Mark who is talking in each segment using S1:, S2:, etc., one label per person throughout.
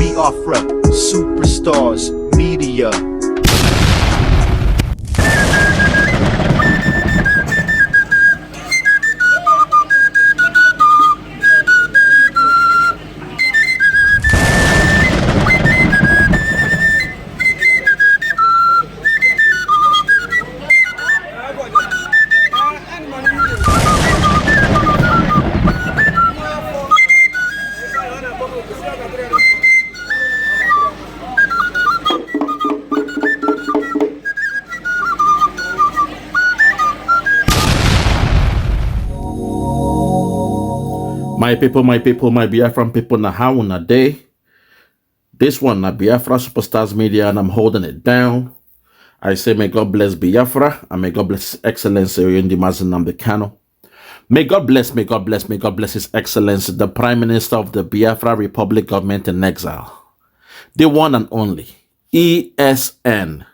S1: Biafra, superstars, media.
S2: My people, my Biafran people, na how on a day. This one, na Biafra Superstars Media, and I'm holding it down. I say, may God bless Biafra, and may God bless His Excellency Mazi Nnamdi Kanu. May God bless His Excellency, the Prime Minister of the Biafra Republic Government in Exile. The one and only, ESN.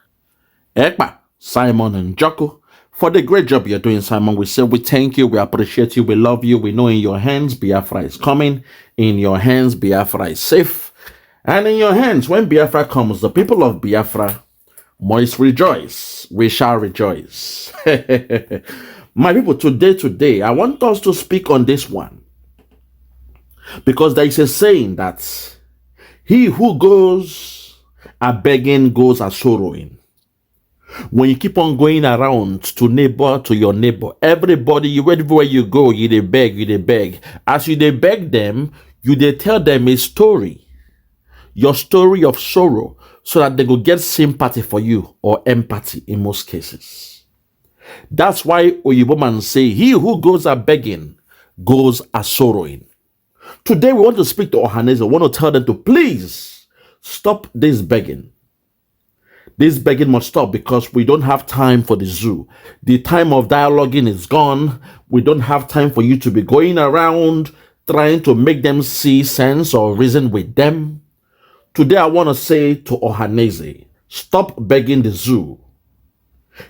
S2: Ekpa, Simon and Joko. For the great job you're doing, Simon, we say we thank you, we appreciate you, we love you. We know in your hands, Biafra is coming. In your hands, Biafra is safe. And in your hands, when Biafra comes, the people of Biafra must rejoice. We shall rejoice. My people, today, I want us to speak on this one. Because there is a saying that he who goes a begging goes a sorrowing. When you keep on going around to your neighbor, everybody, everywhere you go, you dey beg. As you dey beg them, you dey tell them a story, your story of sorrow, so that they go get sympathy for you or empathy in most cases. That's why Oyibo man say, he who goes a begging goes a sorrowing. Today we want to speak to Ohanaeze. We want to tell them to please stop this begging. This begging must stop because we don't have time for the zoo. The time of dialoguing is gone. We don't have time for you to be going around trying to make them see sense or reason with them. Today I want to say to Ohanaeze, stop begging the zoo.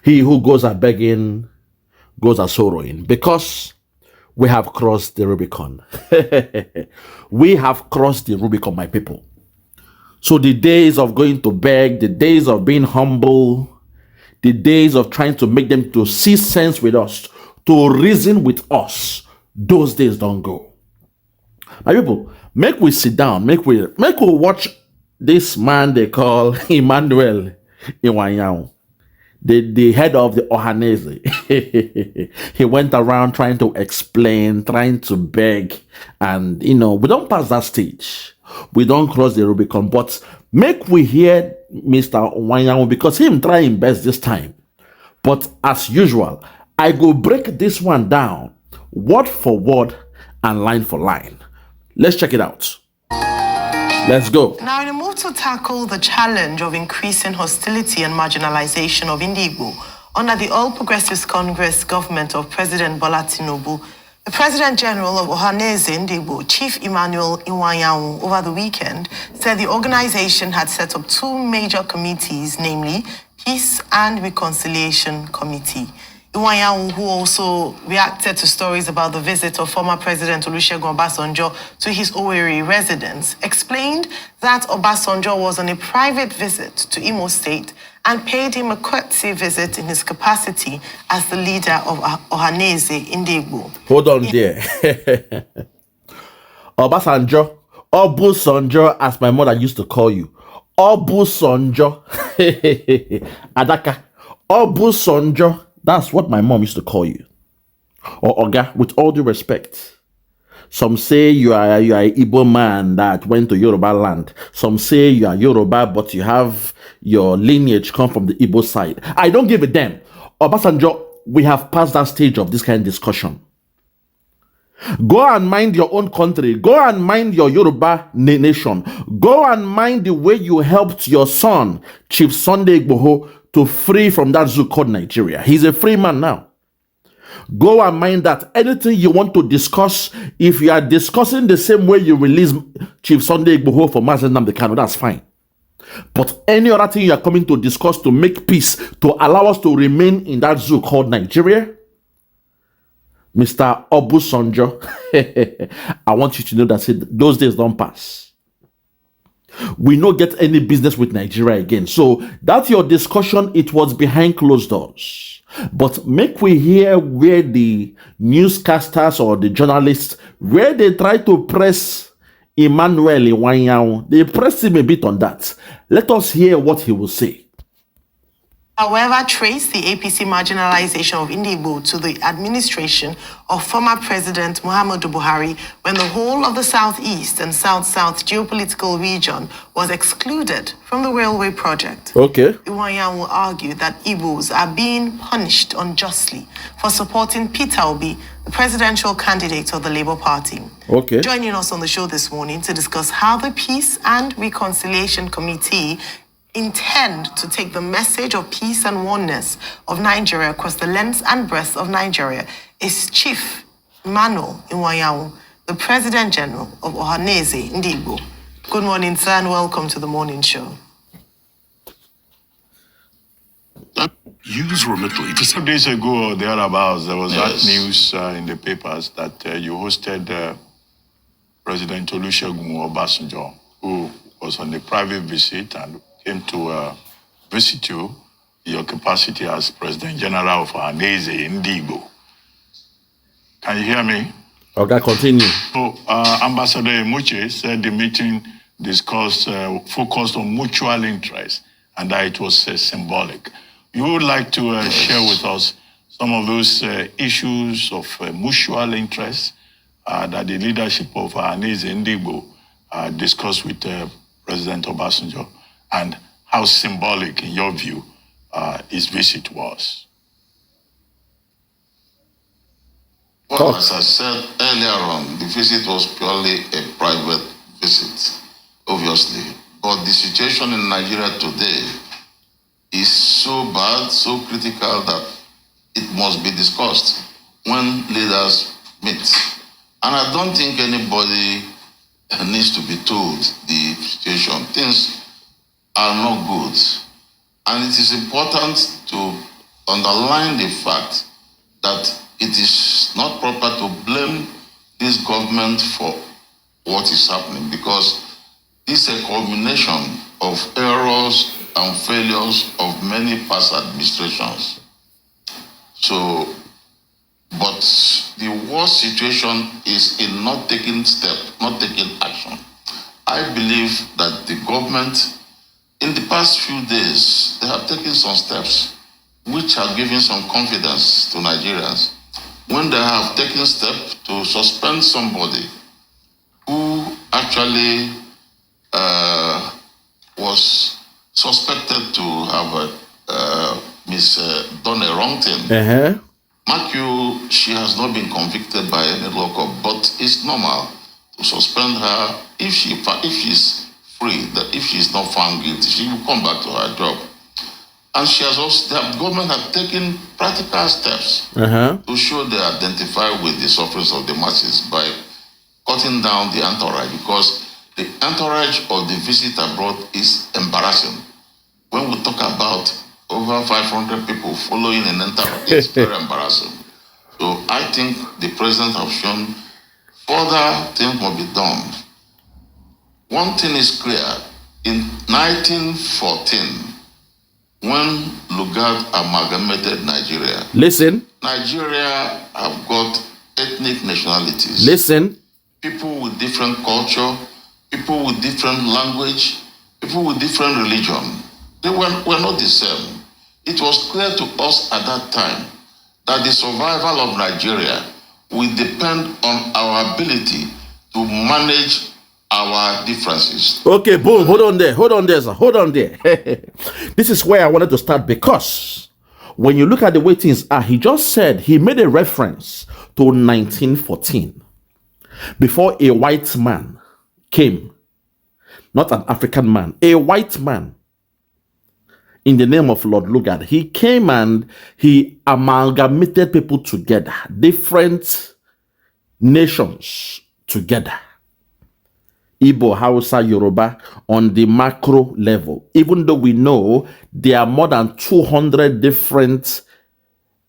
S2: He who goes a begging goes a sorrowing, because we have crossed the Rubicon. We have crossed the Rubicon, my people. So the days of going to beg, the days of being humble, the days of trying to make them to see sense with us, to reason with us, those days don't go. My people, make we sit down, make we watch this man they call Emmanuel Iwanyao, the head of the Ohanaeze. He went around trying to explain, trying to beg, and we don't pass that stage. We don't cross the Rubicon, but make we hear Mr. Iwanyao, because him trying best this time. But as usual, I go break this one down, word for word and line for line. Let's check it out. Let's go.
S3: Now, in a move to tackle the challenge of increasing hostility and marginalization of Igbo under the All Progressives Congress government of President Bola Tinubu, the President General of Ohanaeze Igbo, Chief Emmanuel Iwanyao, over the weekend said the organization had set up two major committees, namely Peace and Reconciliation Committee. Iwanyao, who also reacted to stories about the visit of former President Olusegun Obasanjo to his Owerri residence, explained that Obasanjo was on a private visit to Imo State and paid him a courtesy visit in his capacity as the leader of Ohanaeze Igbo.
S2: Hold on there. Obasanjo, as my mother used to call you. Obasanjo. Adaka. Obasanjo. That's what my mom used to call you. Or Oga, with all due respect. Some say you are an Igbo man that went to Yoruba land. Some say you are Yoruba, but you have your lineage come from the Igbo side. I don't give a damn. Obasanjo, we have passed that stage of this kind of discussion. Go and mind your own country. Go and mind your Yoruba nation. Go and mind the way you helped your son, Chief Sunday Igboho, to free from that zoo called Nigeria. He's a free man now. Go and mind that. Anything you want to discuss, if you are discussing the same way you release Chief Sunday Igboho for Mazi Nnamdi Kanu, that's fine. But any other thing you are coming to discuss to make peace, to allow us to remain in that zoo called Nigeria, Mr. Obasanjo, I want you to know that those days don't pass. we no get any business with Nigeria again. So that your discussion, it was behind closed doors. But make we hear where the newscasters or the journalists, where they try to press Emmanuel Iwanyao, they pressed him a bit on that. Let us hear what he will say.
S3: However, trace the APC marginalization of Igbo to the administration of former President Muhammadu Buhari when the whole of the Southeast and South-South geopolitical region was excluded from the railway project.
S2: Okay.
S3: Iwanya will argue that Igbos are being punished unjustly for supporting Peter Obi, the presidential candidate of the Labour Party.
S2: Okay.
S3: Joining us on the show this morning to discuss how the Peace and Reconciliation Committee intend to take the message of peace and oneness of Nigeria across the length and breadth of Nigeria is Chief Emmanuel Iwanyao, the President General of Ohanaeze Igbo. Good morning, sir, and welcome to the morning show.
S4: Use remotely. Some days ago or thereabouts, there was that news in the papers that you hosted President Olusegun Obasanjo, who was on a private visit and came to visit you in your capacity as President General of Ohanaeze Igbo. Can you hear me?
S2: Okay, continue.
S4: So, Ambassador Emuche said the meeting discussed, focused on mutual interest and that it was symbolic. You would like to share with us some of those issues of mutual interest that the leadership of Ohanaeze Igbo discussed with President Obasanjo, and how symbolic, in your view, his visit was?
S5: Well, as I said earlier on, the visit was purely a private visit, obviously. But the situation in Nigeria today is so bad, so critical that it must be discussed when leaders meet. And I don't think anybody needs to be told the situation. Things are not good. And it is important to underline the fact that it is not proper to blame this government for what is happening, because this is a culmination of errors and failures of many past administrations. So, but the worst situation is in not taking steps, not taking action. I believe that the government, in the past few days, they have taken some steps which are giving some confidence to Nigerians. When they have taken steps to suspend somebody who actually was suspected to have done a wrong thing. Mark you, she has not been convicted by any law court, but it's normal to suspend her if she's free, that if she's not found guilty, she will come back to her job. And she has also, the government has taken practical steps to show they identify with the sufferings of the masses by cutting down the entourage, because the entourage of the visit abroad is embarrassing. When we talk about over 500 people following an entourage, it's very embarrassing. So I think the president has shown further things must be done. One thing is clear. In 1914, when Lugard amalgamated Nigeria, Nigeria have got ethnic nationalities. People with different culture, people with different language, people with different religion. They were not the same. It was clear to us at that time that the survival of Nigeria will depend on our ability to manage our differences.
S2: Okay, boom, hold on there, sir. Hold on there. This is where I wanted to start, because when you look at the way things are, he just said, he made a reference to 1914, before a white man came, not an African man, a white man, in the name of Lord Lugard. He came and he amalgamated people together, different nations together. Igbo, Hausa, Yoruba, on the macro level. Even though we know there are more than 200 different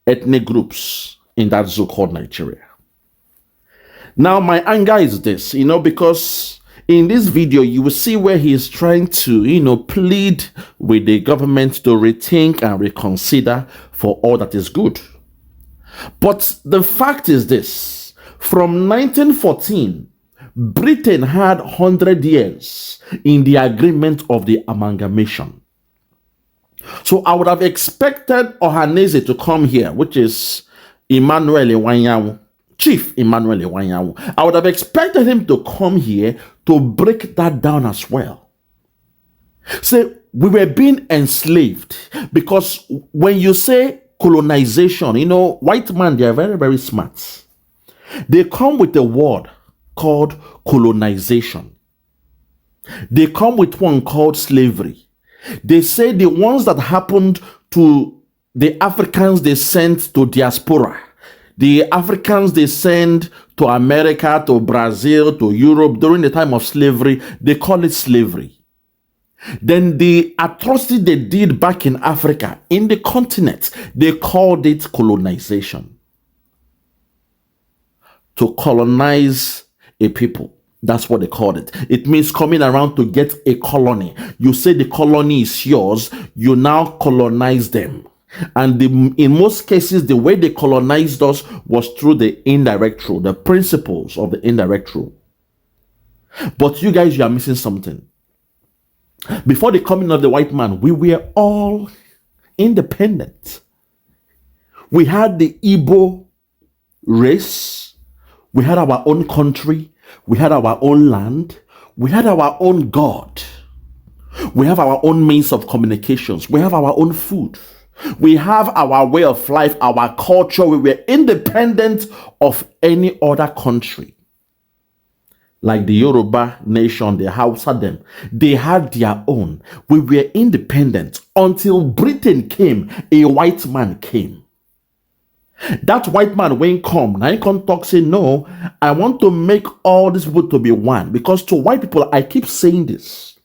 S2: ethnic groups in that so-called Nigeria. Now, my anger is this, because In this video, you will see where he is trying to, plead with the government to rethink and reconsider for all that is good. But the fact is this: from 1914, Britain had 100 years in the agreement of the amalgamation. So I would have expected Ohanaeze to come here, which is Emmanuel Iwanyawu, Chief Emmanuel Iwanyawu. I would have expected him to come here to break that down as well. So we were being enslaved, because when you say colonization, white men, they are very, very smart. They come with a word called colonization. They come with one called slavery. They say the ones that happened to the Africans they sent to diaspora, the Africans they sent to America, to Brazil, to Europe during the time of slavery, they call it slavery. Then the atrocity they did back in Africa, in the continent, they called it colonization. To colonize a people. That's what they called it. It means coming around to get a colony. You say the colony is yours, you now colonize them. And in most cases, the way they colonized us was through the indirect rule, the principles of the indirect rule. But you guys, you are missing something. Before the coming of the white man, we were all independent. We had the Igbo race. We had our own country. We had our own land. We had our own God. We have our own means of communications. We have our own food. We have our way of life, our culture. We were independent of any other country. Like the Yoruba nation, the Hausa, them. They had their own. We were independent until Britain came, a white man came. That white man when come, now he come talk, say, no, I want to make all these people to be one. Because to white people, I keep saying this.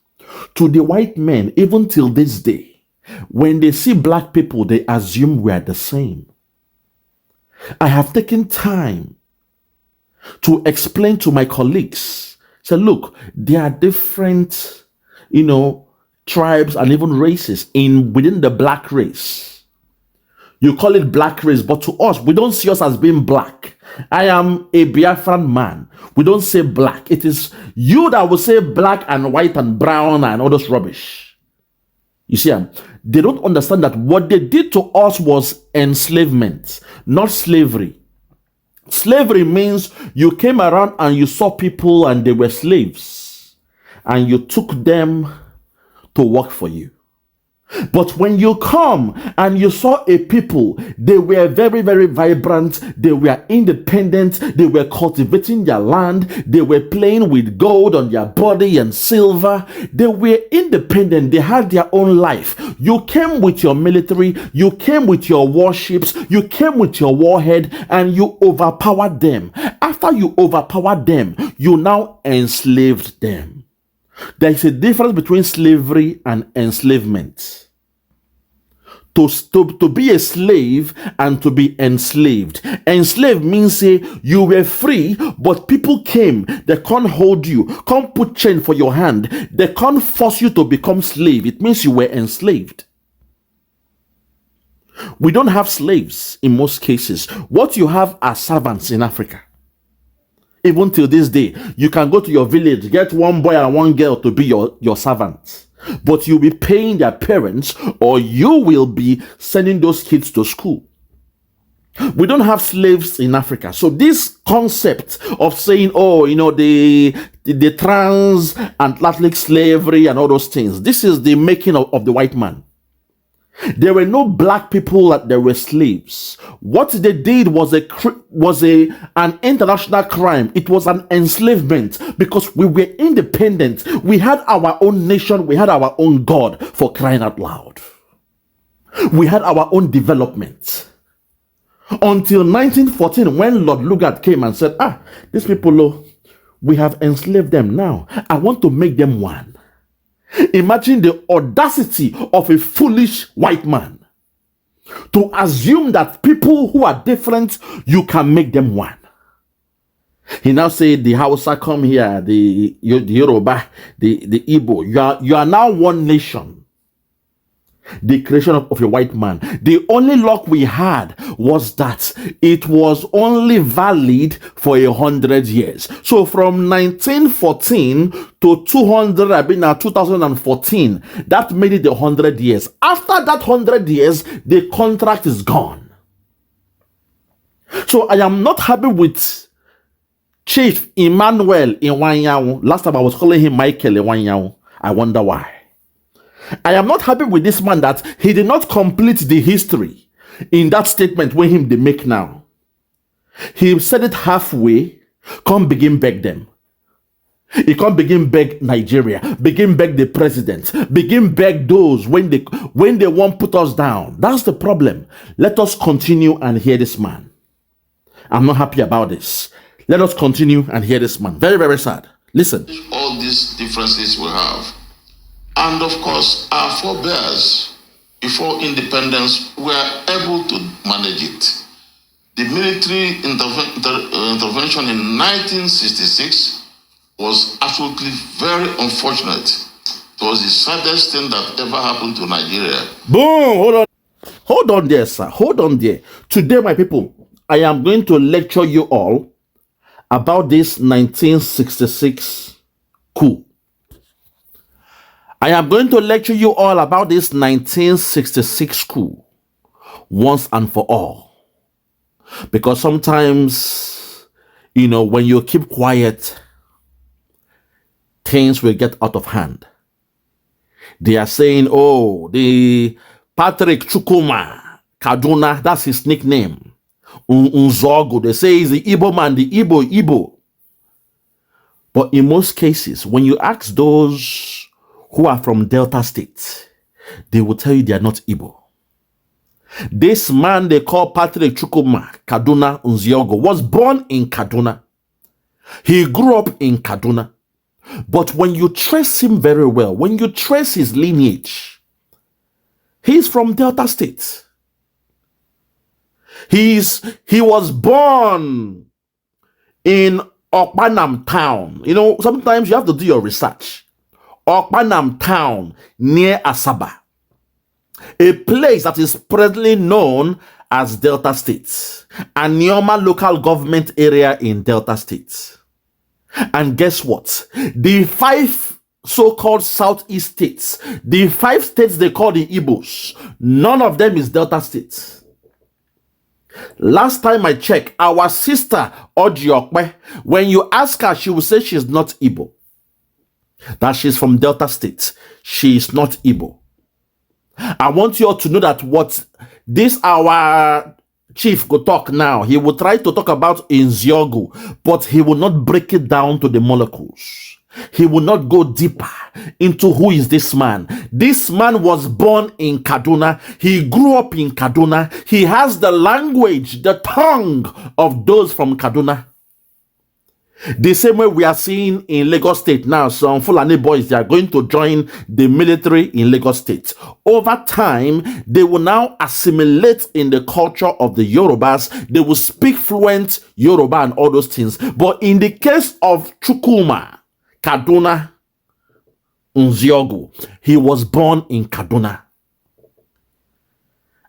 S2: To the white men, even till this day, when they see black people, they assume we are the same. I have taken time to explain to my colleagues, say, look, there are different, tribes and even races within the black race. You call it black race, but to us, we don't see us as being black. I am a Biafran man. We don't say black. It is you that will say black and white and brown and all this rubbish. You see, they don't understand that what they did to us was enslavement, not slavery. Slavery means you came around and you saw people and they were slaves and you took them to work for you. But when you come and you saw a people, they were very, very vibrant, they were independent, they were cultivating their land, they were playing with gold on their body and silver, they were independent, they had their own life. You came with your military, you came with your warships, you came with your warhead, and you overpowered them. After you overpowered them, you now enslaved them. There is a difference between slavery and enslavement. To be a slave and to be enslaved. Enslaved means say you were free, but people came, they can't hold you, can't put chain for your hand, they can't force you to become slave. It means you were enslaved. We don't have slaves in most cases. What you have are servants in Africa. Even till this day, you can go to your village, get one boy and one girl to be your servants. But you'll be paying their parents, or you will be sending those kids to school. We don't have slaves in Africa. So this concept of saying, the transatlantic slavery and all those things, this is the making of the white man. There were no black people that there were slaves. What they did was an international crime. It was an enslavement because we were independent. We had our own nation. We had our own God, for crying out loud. We had our own development. Until 1914, when Lord Lugard came and said, these people, we have enslaved them now. I want to make them one. Imagine the audacity of a foolish white man to assume that people who are different, you can make them one. He now said the Hausa come here, the Yoruba, the Igbo. You are now one nation. The creation of a white man. The only luck we had was that it was only valid for 100 years. So from 1914 to 200, I mean now 2014, that made it 100 years. After that 100 years, the contract is gone. So I am not happy with Chief Emmanuel Iwanyawu. Last time I was calling him Michael Iwanyawu. I wonder why. I am not happy with this man that he did not complete the history in that statement when him they make now. He said it halfway. Come begin beg them. He can't begin beg Nigeria, begin beg the president, begin beg those when they won't put us down. That's the problem. Let us continue and hear this man. I'm not happy about this. Let us continue and hear this man. Very, very sad. Listen.
S5: All these differences we have. And of course, our forebears, before independence, were able to manage it. The military intervention in 1966 was absolutely very unfortunate. It was the saddest thing that ever happened to Nigeria.
S2: Boom! Hold on. Hold on there, sir. Hold on there. Today, my people, I am going to lecture you all about this 1966 coup. I am going to lecture you all about this 1966 coup once and for all. Because sometimes, you know, when you keep quiet, things will get out of hand. They are saying, oh, the Patrick Chukuma Kaduna, that's his nickname. Unzogo, they say he's the Igbo man, the Igbo. But in most cases, when you ask those who are from Delta State, they will tell you they are not Igbo. This man they call Patrick Chukuma Kaduna Unziogo was born in Kaduna. He grew up in Kaduna. But when you trace him very well, when you trace his lineage, he's from Delta State. He was born in Okpanam town. You know, sometimes you have to do your research. Okpanam town near Asaba, a place that is presently known as Delta State, a Nioma local government area in Delta State. And guess what? The 5 so-called Southeast states, the 5 states they call the Igbos, none of them is Delta State. Last time I checked, our sister Ojiokwe, when you ask her, she will say she's not Igbo. That she's from Delta State. She is not Igbo. I want you all to know that what this our chief go talk now, he will try to talk about Nziogu, but he will not break it down to the molecules. He will not go deeper into who is this man. This man was born in Kaduna. He grew up in Kaduna. He has the language, the tongue of those from Kaduna. The same way we are seeing in Lagos State now, some Fulani boys, they are going to join the military in Lagos State. Over time, they will now assimilate in the culture of the Yorubas. They will speak fluent Yoruba and all those things. But in the case of Chukuma, Kaduna, Nziogu, he was born in Kaduna.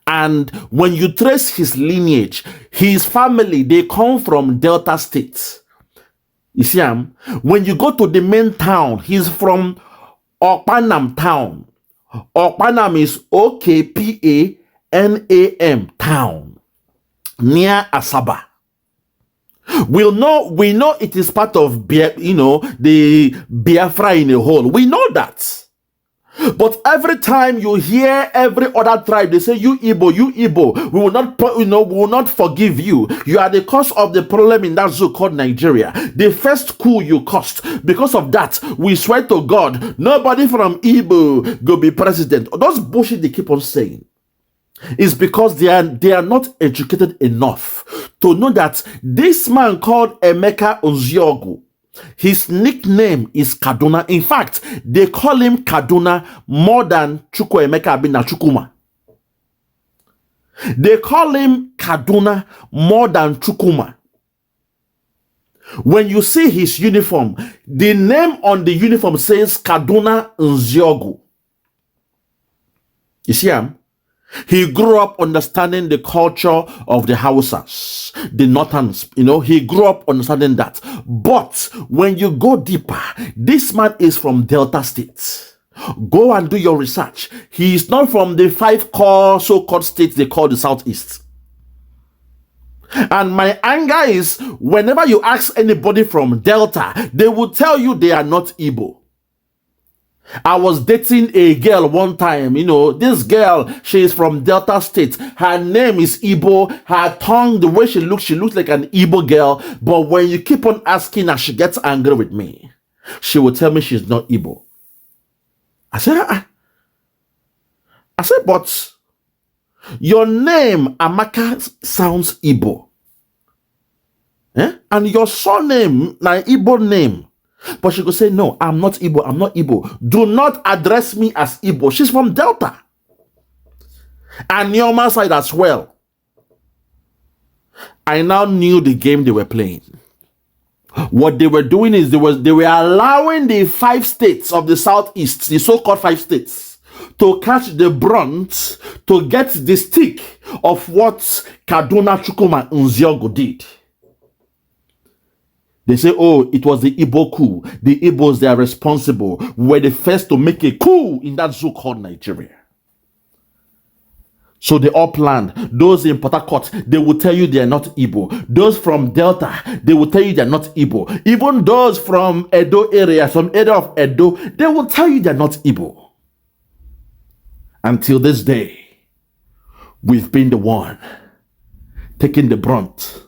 S2: And when you trace his lineage, his family, they come from Delta State. You see him? When you go to the main town, he's from Okpanam town. Okpanam is Okpanam town, near Asaba. We know it is part of the Biafra in a whole. We know that. But every time you hear every other tribe, they say, you Igbo, we will not forgive you. You are the cause of the problem in that zoo called Nigeria. The first coup you caused. Because of that, we swear to God, nobody from Igbo go be president. Those bullshit they keep on saying is because they are not educated enough to know that this man called Emeka Nziogu, his nickname is Kaduna. In fact, they call him Kaduna more than Chukwuemeka Abina Chukuma. They call him Kaduna more than Chukuma. When you see his uniform, the name on the uniform says Kaduna Nziogu. You see him? He grew up understanding the culture of the Hausas, the Northerns, he grew up understanding that. But when you go deeper, this man is from Delta State. Go and do your research. He is not from the 5 core so-called states they call the Southeast. And my anger is, whenever you ask anybody from Delta, they will tell you they are not Igbo. I was dating a girl one time, this girl, she is from Delta State. Her name is Igbo. Her tongue, the way she looks like an Igbo girl. But when you keep on asking her, she gets angry with me. She will tell me she's not Igbo. I said, but your name, Amaka, sounds Igbo. And your surname, my Igbo name. But she could say, no, I'm not Igbo, I'm not Igbo. Do not address me as Igbo. She's from Delta. And Neoma side as well. I now knew the game they were playing. What they were doing is they were allowing the 5 states of the Southeast, the so-called 5 states, to catch the brunt, to get the stick of what Kaduna Chukwuma Nziogo did. They say, oh, it was the Igbo coup. The Igbos, they are responsible. We were the first to make a coup in that zoo called Nigeria. So they all planned. Those in Port Harcourt, they will tell you they are not Igbo. Those from Delta, they will tell you they are not Igbo. Even those from Edo area, some area of Edo, they will tell you they are not Igbo. Until this day, we've been the one taking the brunt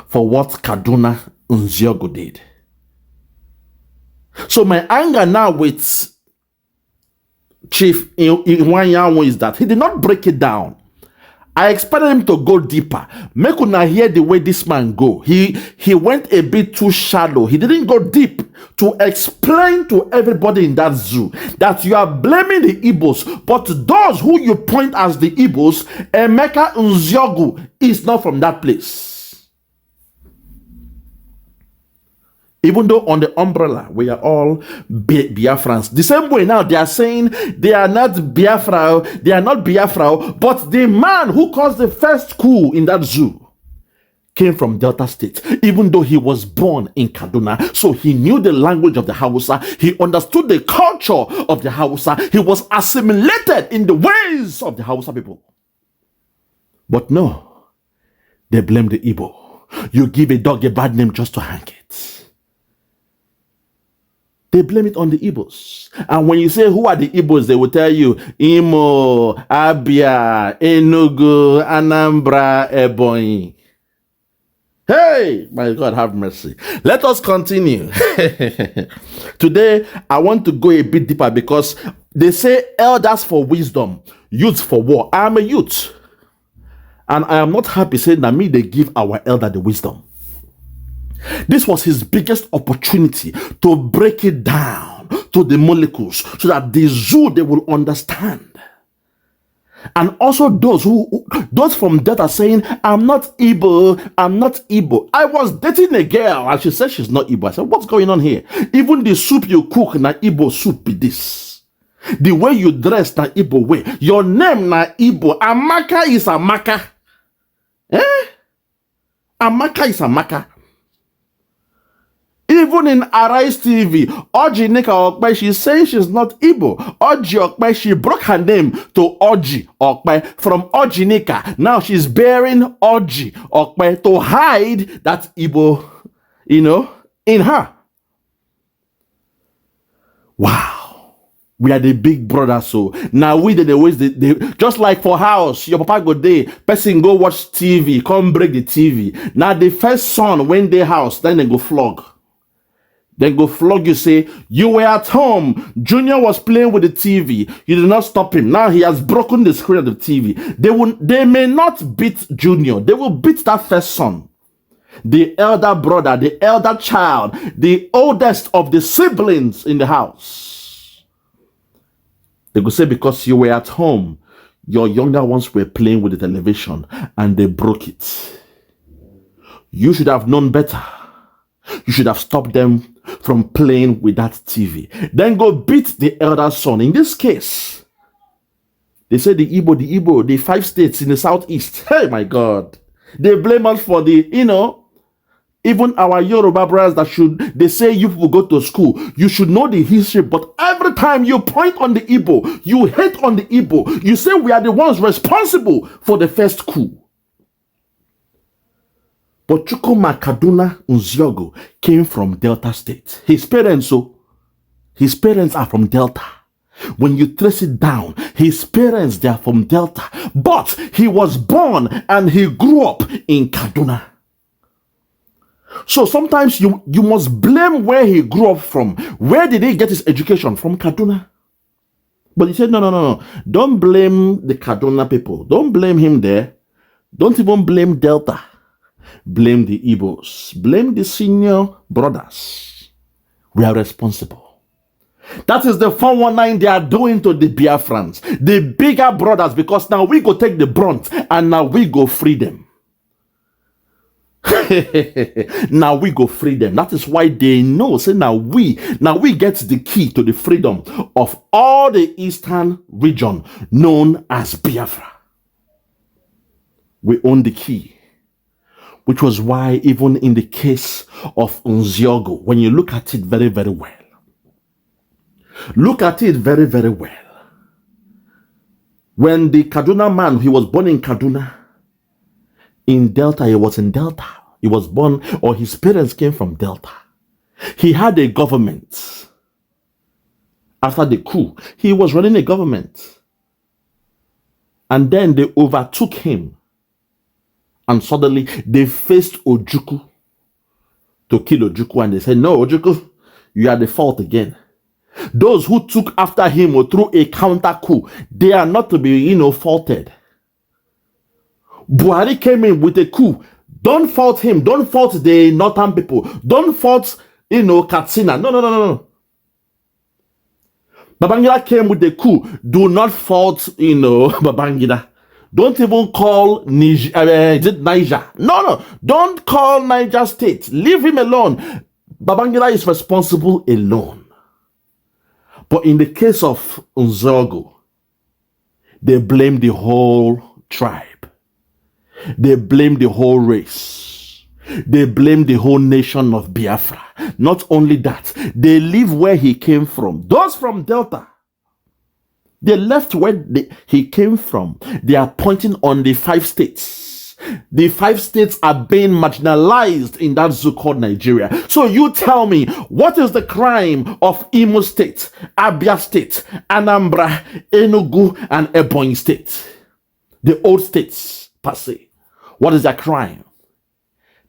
S2: for what Kaduna Nziogo did. So my anger now with Chief Iwanyanwo is that he did not break it down. I expected him to go deeper. Make una hear the way this man go. He went a bit too shallow. He didn't go deep to explain to everybody in that zoo that you are blaming the Igbos, but those who you point as the Igbos, Emeka Nziogo is not from that place. Even though on the umbrella, we are all Biafrans. The same way now, they are saying they are not Biafra, but the man who caused the first coup in that zoo came from Delta State, even though he was born in Kaduna. So he knew the language of the Hausa. He understood the culture of the Hausa. He was assimilated in the ways of the Hausa people. But no, they blame the Igbo. You give a dog a bad name just to hang it. They blame it on the Igbos. And when you say, who are the Igbos, they will tell you, Imo, Abia, Enugu, Anambra, Ebonyi. Hey, my God, have mercy. Let us continue. Today, I want to go a bit deeper because they say elders for wisdom, youth for war. I am a youth. And I am not happy saying that they give our elder the wisdom. This was his biggest opportunity to break it down to the molecules so that the zoo, they will understand. And also those from Delta saying, I'm not Igbo, I'm not Igbo. I was dating a girl and she said she's not Igbo. I said, what's going on here? Even the soup you cook, na Igbo soup be this. The way you dress, na Igbo way. Your name, na Igbo. Amaka is Amaka. Amaka is Amaka. Even in Arise TV, Oji Nika Okpe, she's saying she's not Igbo. Oji Okpe, she broke her name to Oji Okpe from Oji Nika. Now she's bearing Oji Okpe to hide that Igbo, in her. Wow. We are the big brother, so now we the ways they just like for house, your papa go there, person go watch TV, come break the TV. Now the first son went their house, then they go flog. Then go flog you, say, you were at home. Junior was playing with the TV. You did not stop him. Now he has broken the screen of the TV. They may not beat Junior. They will beat that first son. The elder brother, the elder child, the oldest of the siblings in the house. They will say, because you were at home, your younger ones were playing with the television and they broke it. You should have known better. You should have stopped them from playing with that TV. Then go beat the elder son. In this case, they say the Igbo, the 5 states in the southeast. Hey, my God. They blame us for the, even our Yoruba brothers they say you will go to school. You should know the history, but every time you point on the Igbo, you hate on the Igbo, you say we are the ones responsible for the first coup. But Chukwuma Kaduna Nziogo came from Delta State. His parents are from Delta. When you trace it down, his parents, they are from Delta. But he was born and he grew up in Kaduna. So sometimes you must blame where he grew up from. Where did he get his education? From Kaduna. But he said, no. Don't blame the Kaduna people. Don't blame him there. Don't even blame Delta. Blame the Igbos. Blame the senior brothers. We are responsible. That is the 419 they are doing to the Biafrans. The bigger brothers, because now we go take the brunt and now we go free them. Now we go free them. That is why they know. Say now we get the key to the freedom of all the eastern region known as Biafra. We own the key. Which was why even in the case of Nziogo, when you look at it very, very well, look at it very, very well. When the Kaduna man, he was born in Kaduna, in Delta, he was in Delta. He was born, or his parents came from Delta. He had a government. After the coup, he was running a government. And then they overtook him. And suddenly they faced Ojukwu to kill Ojukwu, and they said, no, Ojukwu, you are the fault again. Those who took after him or through a counter coup, they are not to be, faulted. Buhari came in with a coup. Don't fault him. Don't fault the northern people. Don't fault, Katsina. No. Babangida came with the coup. Do not fault, Babangida. Don't even call Niger. No. Don't call Niger State. Leave him alone. Babangida is responsible alone. But in the case of Nziogo, they blame the whole tribe. They blame the whole race. They blame the whole nation of Biafra. Not only that, they live where he came from. Those from Delta, they left where he came from. They are pointing on the 5 states. The 5 states are being marginalized in that so-called Nigeria. So you tell me, what is the crime of Imo State, Abia State, Anambra, Enugu, and Ebonyi State? The old states, per se. What is their crime?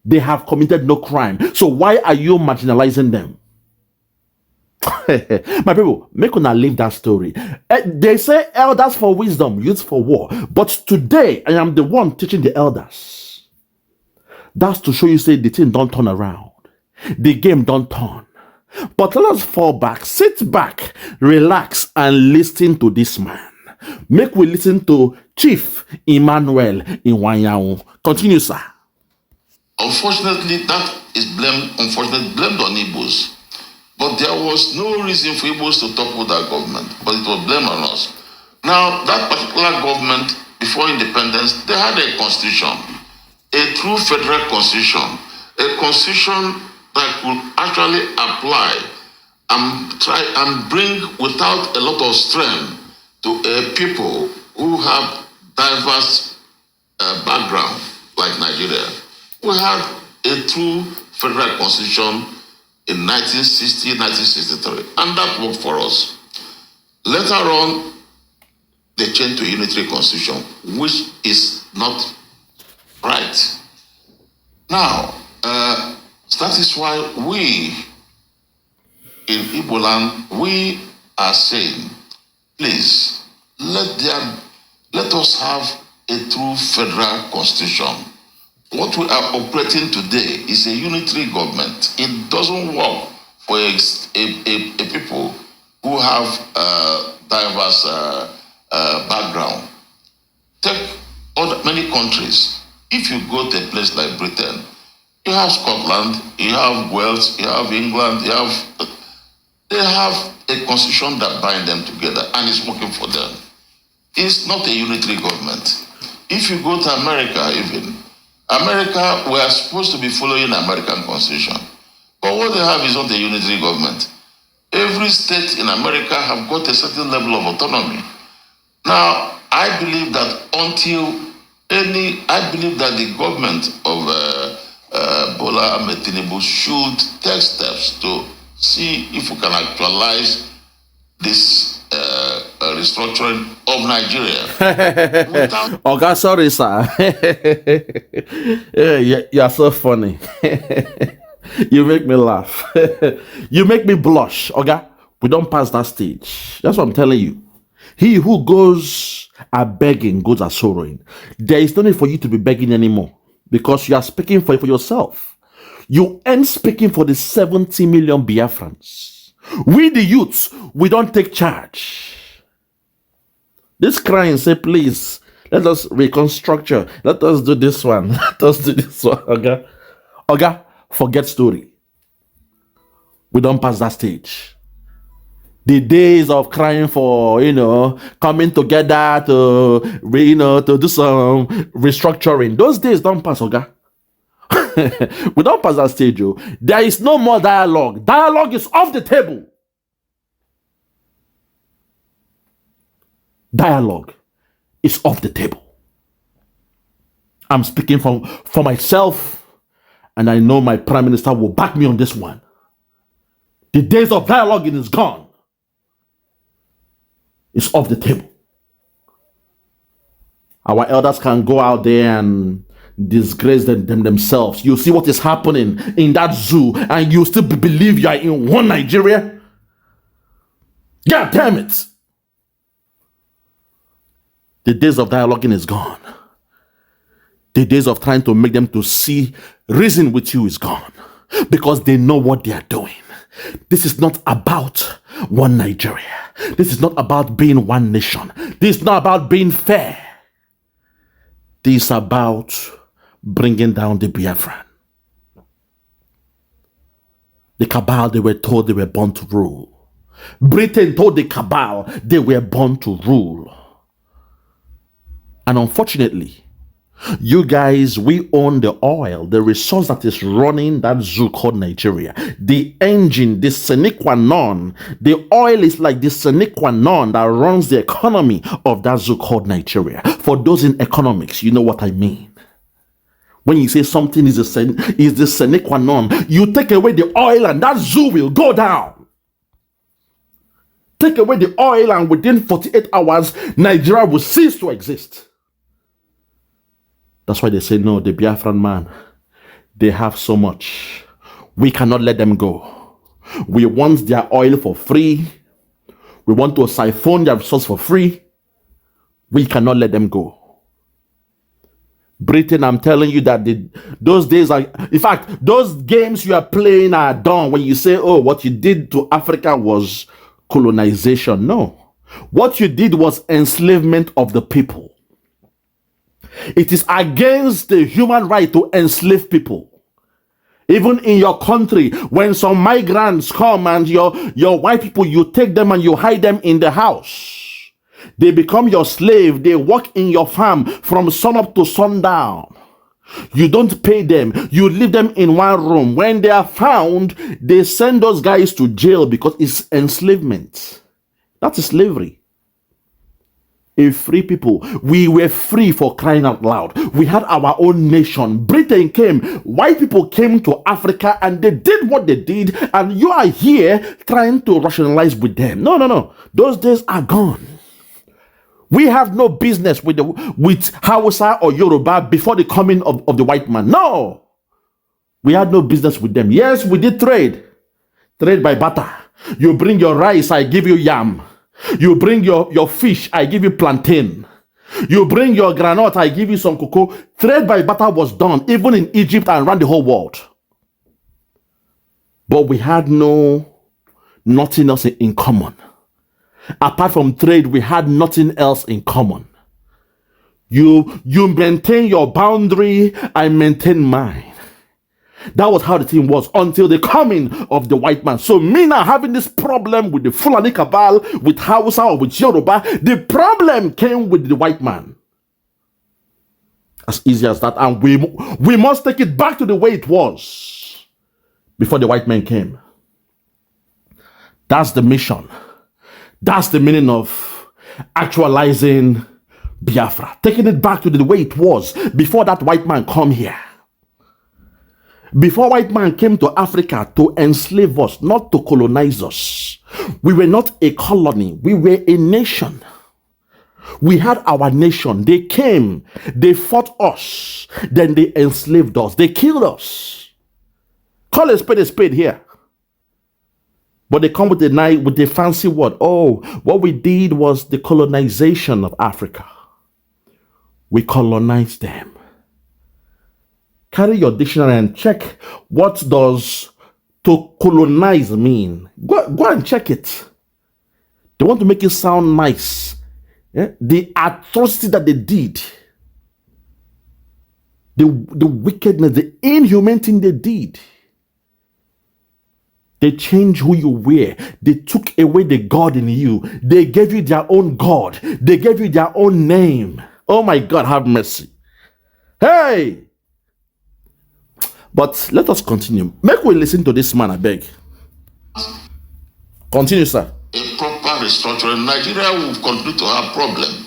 S2: They have committed no crime. So why are you marginalizing them? My people, make una leave that story. They say elders for wisdom, youth for war. But today, I am the one teaching the elders. That's to show you, say, the thing don't turn around. The game don't turn. But let us fall back, sit back, relax, and listen to this man. Make we listen to Chief Emmanuel Iwanyawu. Continue, sir.
S5: Unfortunately, that is blamed on Igbos. But there was no reason for Igbos to topple that government, but it was blamed on us. Now, that particular government, before independence, they had a constitution, a true federal constitution, a constitution that could actually apply and try and bring without a lot of strain to a people who have diverse background like Nigeria. We had a true federal constitution in 1960, 1963, and that worked for us. Later on, they changed to a unitary constitution, which is not right. Now, that is why we in Igbo land, we are saying, please, let us have a true federal constitution. What we are operating today is a unitary government. It doesn't work for a people who have diverse background. Take many countries. If you go to a place like Britain, You have Scotland, you have Wales, you have England, they have a constitution that binds them together and is working for them. It's not a unitary government. If you go to America even, America, we are supposed to be following American constitution. But what they have is not a unitary government. Every state in America have got a certain level of autonomy. Now, I believe that I believe that the government of Bola Ahmed Tinubu should take steps to see if we can actualize this restructuring of Nigeria.
S2: Oga, sorry, sir. You're so funny. You make me laugh. You make me blush. Oga, we don't pass that stage. That's what I'm telling you. He who goes a begging goes a sorrowing. There is no need for you to be begging anymore because you are speaking for yourself. You ain't speaking for the 70 million Biafrans. We the youths, we don't take charge. This crying say, please, let us reconstructure. Let us do this one. Let us do this one. Okay? Okay? Forget story. We don't pass that stage. The days of crying for, coming together to, to do some restructuring. Those days don't pass, okay? We don't pass that stage, yo. There is no more dialogue. Dialogue is off the table. Dialogue is off the table. I'm speaking for myself, and I know my prime minister will back me on this one. The days of dialoguing is gone. It's off the table. Our elders can go out there and disgrace themselves. You see what is happening in that zoo, and you still believe you are in one Nigeria? God damn it. The days of dialoguing is gone. The days of trying to make them to see reason with you is gone. Because they know what they are doing. This is not about one Nigeria. This is not about being one nation. This is not about being fair. This is about bringing down the Biafran. The cabal, they were told they were born to rule. Britain told the cabal they were born to rule. And unfortunately, you guys, we own the oil, the resource that is running that zoo called Nigeria. The engine, the sine qua non. The oil is like the sine qua non that runs the economy of that zoo called Nigeria. For those in economics, you know what I mean. When you say something is the sine qua non, you take away the oil and that zoo will go down. Take away the oil and within 48 hours, Nigeria will cease to exist. That's why they say, no, the Biafran man, they have so much. We cannot let them go. We want their oil for free. We want to siphon their resource for free. We cannot let them go. Britain, I'm telling you that those days are, in fact, those games you are playing are done when you say, oh, what you did to Africa was colonization. No. What you did was enslavement of the people. It is against the human right to enslave people. Even in your country, when some migrants come and your white people, you take them and you hide them in the house. They become your slave. They work in your farm from sun up to sundown. You don't pay them. You leave them in one room. When they are found, they send those guys to jail because it's enslavement. That is slavery. A free people. We were free for crying out loud. We had our own nation. Britain came. White people came to Africa and they did what they did. And you are here trying to rationalize with them. No. Those days are gone. We have no business with Hausa or Yoruba before the coming of the white man. No. We had no business with them. Yes, we did trade. Trade by barter. You bring your rice, I give you yam. You bring your fish, I give you plantain. You bring your granite, I give you some cocoa. Trade by barter was done even in Egypt and around the whole world. But we had nothing else in common. Apart from trade, we had nothing else in common. You maintain your boundary, I maintain mine. That was how the thing was until the coming of the white man. So me now having this problem with the Fulani cabal, with Hausa or with Yoruba, the problem came with the white man. As easy as that. And we must take it back to the way it was before the white man came. That's the mission. That's the meaning of actualizing Biafra. Taking it back to the way it was before that white man come here. Before white man came to Africa to enslave us, not to colonize us. We were not a colony. We were a nation. We had our nation. They came. They fought us. Then they enslaved us. They killed us. Call a spade here. But they come with the fancy word. Oh, what we did was the colonization of Africa. We colonized them. Carry your dictionary and check what does to colonize mean. Go and check it. They want to make it sound nice. Yeah? The atrocity that they did. The wickedness, the inhuman thing they did. They changed who you were. They took away the God in you. They gave you their own God. They gave you their own name. Oh my God, have mercy. Hey! But let us continue. Make we listen to this man, I beg. Continue, sir.
S5: A proper restructuring. Nigeria will continue to have problem.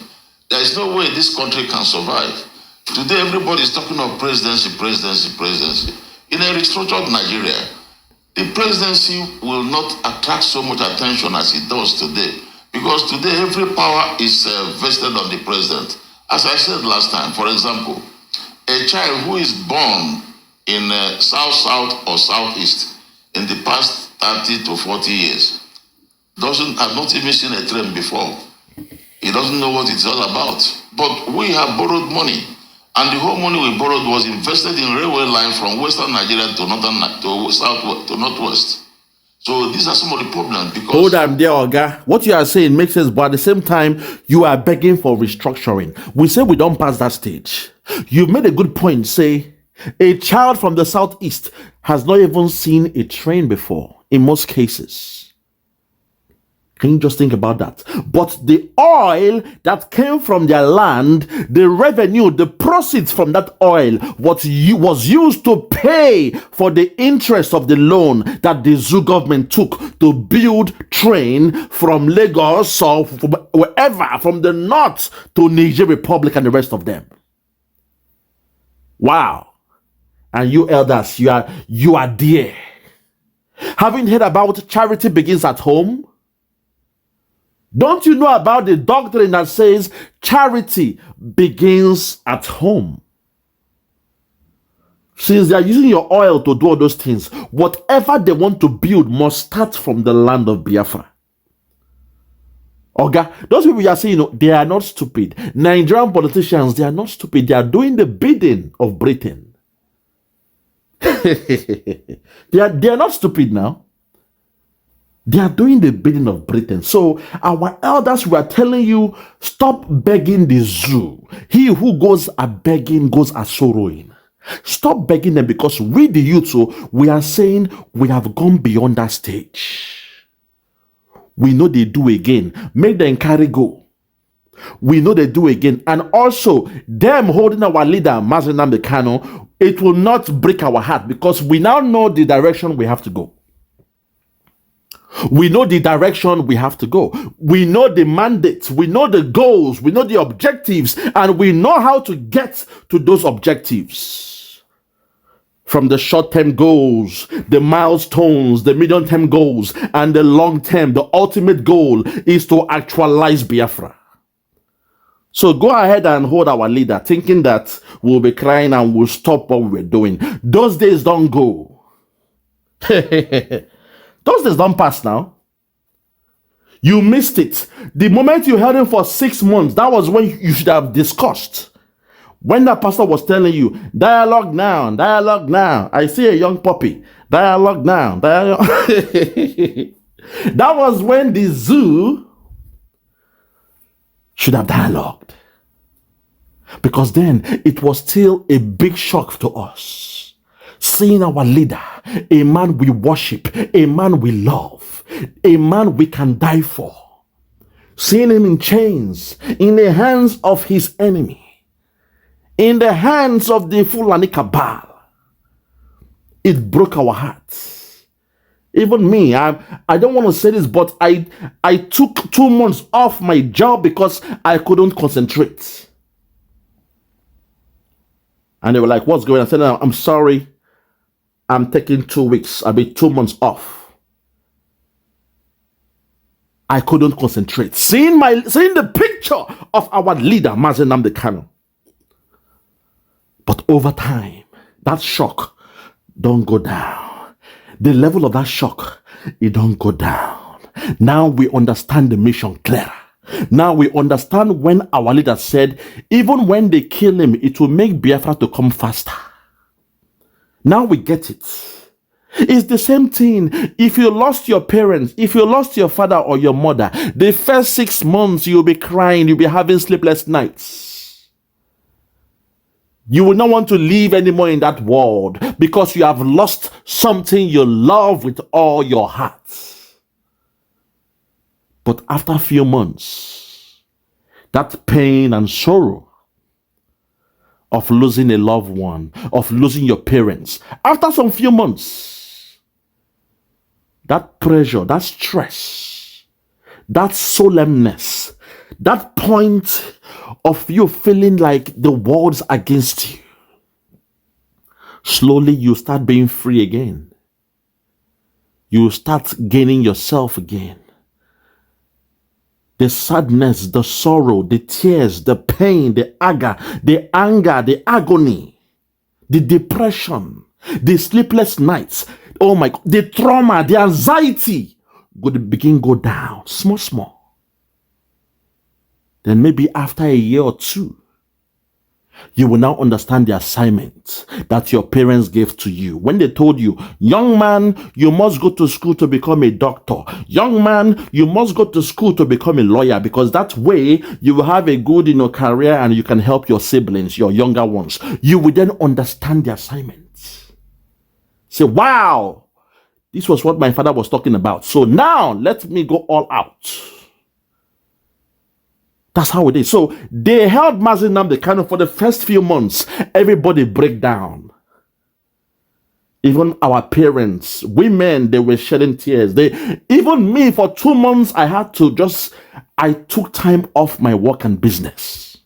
S5: There is no way this country can survive. Today, everybody is talking of presidency. In a restructured Nigeria, the presidency will not attract so much attention as it does today. Because today, every power is vested on the president. As I said last time, for example, a child who is born in south or southeast in the past 30 to 40 years has not even seen a train before. He doesn't know what it's all about. But we have borrowed money, and the whole money we borrowed was invested in railway line from western Nigeria to northwest. So these are some of the problems. Because
S2: hold on there, Oga. What you are saying makes sense, but at the same time, you are begging for restructuring. We say we don't pass that stage. You made a good point. Say a child from the southeast has not even seen a train before, in most cases. Can you just think about that? But the oil that came from their land, the revenue, the proceeds from that oil, was used to pay for the interest of the loan that the zoo government took to build train from Lagos or from wherever, from the north to Niger Republic and the rest of them. Wow. And you elders, you are there. Having heard about charity begins at home? Don't you know about the doctrine that says charity begins at home? Since they are using your oil to do all those things, whatever they want to build must start from the land of Biafra. Okay, those people you are saying, they are not stupid. Nigerian politicians, they are not stupid. They are doing the bidding of Britain. they are not stupid now. They are doing the bidding of Britain. So our elders were telling you, stop begging the zoo. He who goes a begging goes a sorrowing. Stop begging them, because we the youth, we are saying we have gone beyond that stage. We know they do again. Make them carry go. We know they do again. And also, them holding our leader, Mazi Nnamdi Kanu, it will not break our heart, because we now know the direction we have to go. We know the direction we have to go. We know the mandates. We know the goals. We know the objectives. And we know how to get to those objectives. From the short-term goals, the milestones, the medium-term goals, and the long-term, the ultimate goal is to actualize Biafra. So go ahead and hold our leader, thinking that we'll be crying and we'll stop what we're doing. Those days don't go. Those days don't pass now. You missed it. The moment you held him for 6 months, that was when you should have discussed. When that pastor was telling you, dialogue now, dialogue now. I see a young puppy. Dialogue now, dialogue. That was when the zoo should have dialogued. Because then it was still a big shock to us. Seeing our leader, a man we worship, a man we love, a man we can die for. Seeing him in chains, in the hands of his enemy, in the hands of the Fulani cabal. It broke our hearts. Even me, I don't want to say this, but I took 2 months off my job because I couldn't concentrate. And they were like, what's going on? I said, no, I'm sorry. I'm taking 2 weeks. I'll be 2 months off. I couldn't concentrate. Seeing the picture of our leader, Mazi Nnamdi Kanu. But over time, that shock don't go down. The level of that shock, it don't go down. Now we understand the mission clearer. Now we understand when our leader said, even when they kill him, it will make Biafra to come faster. Now we get it. It's the same thing. If you lost your parents, if you lost your father or your mother, the first 6 months you'll be crying, you'll be having sleepless nights. You will not want to live anymore in that world because you have lost something you love with all your heart. But after a few months, that pain and sorrow of losing a loved one, of losing your parents, after some few months, that pressure, that stress, that solemnness, that point of you feeling like the world's against you, slowly you start being free again. You start gaining yourself again. The sadness, the sorrow, the tears, the pain, the anger, the agony, the depression, the sleepless nights, oh my God, the trauma, the anxiety would begin go down, small. Then maybe after a year or two, you will now understand the assignment that your parents gave to you. When they told you, young man, you must go to school to become a doctor. Young man, you must go to school to become a lawyer, because that way you will have a good career and you can help your siblings, your younger ones. You will then understand the assignment. Say, wow, this was what my father was talking about. So now let me go all out. That's how it is. So they held Mazi Nnamdi Kanu for the first few months. Everybody break down. Even our parents, women, they were shedding tears. Even me, for 2 months, I took time off my work and business.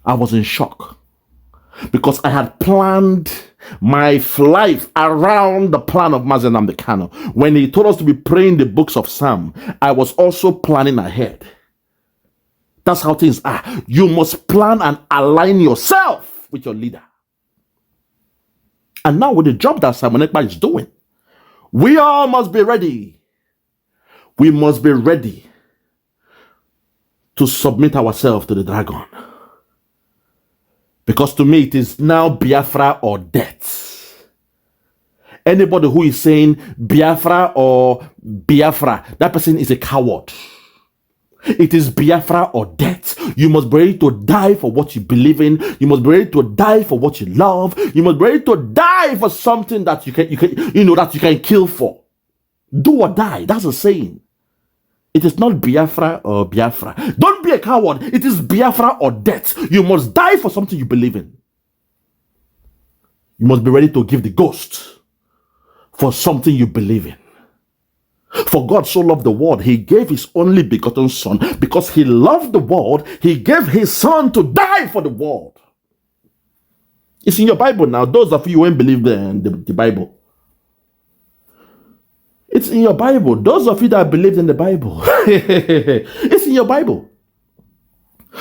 S2: I was in shock because I had planned my life around the plan of Mazi Nnamdi Kanu. When he told us to be praying the books of Psalm, I was also planning ahead. That's how things are. You must plan and align yourself with your leader. And now with the job that Simon Ekpa is doing, we all must be ready. We must be ready to submit ourselves to the dragon. Because to me, it is now Biafra or death. Anybody who is saying Biafra or Biafra, that person is a coward. It is Biafra or death. You must be ready to die for what you believe in. You must be ready to die for what you love. You must be ready to die for something that you can kill for. Do or die. That's a saying. It is not Biafra or Biafra. Don't be a coward. It is Biafra or death. You must die for something you believe in. You must be ready to give the ghost for something you believe in. For God so loved the world, he gave his only begotten son. Because he loved the world, he gave his son to die for the world. It's in your Bible now. Those of you who ain't believe the Bible. It's in your Bible. Those of you that believe in the Bible. It's in your Bible.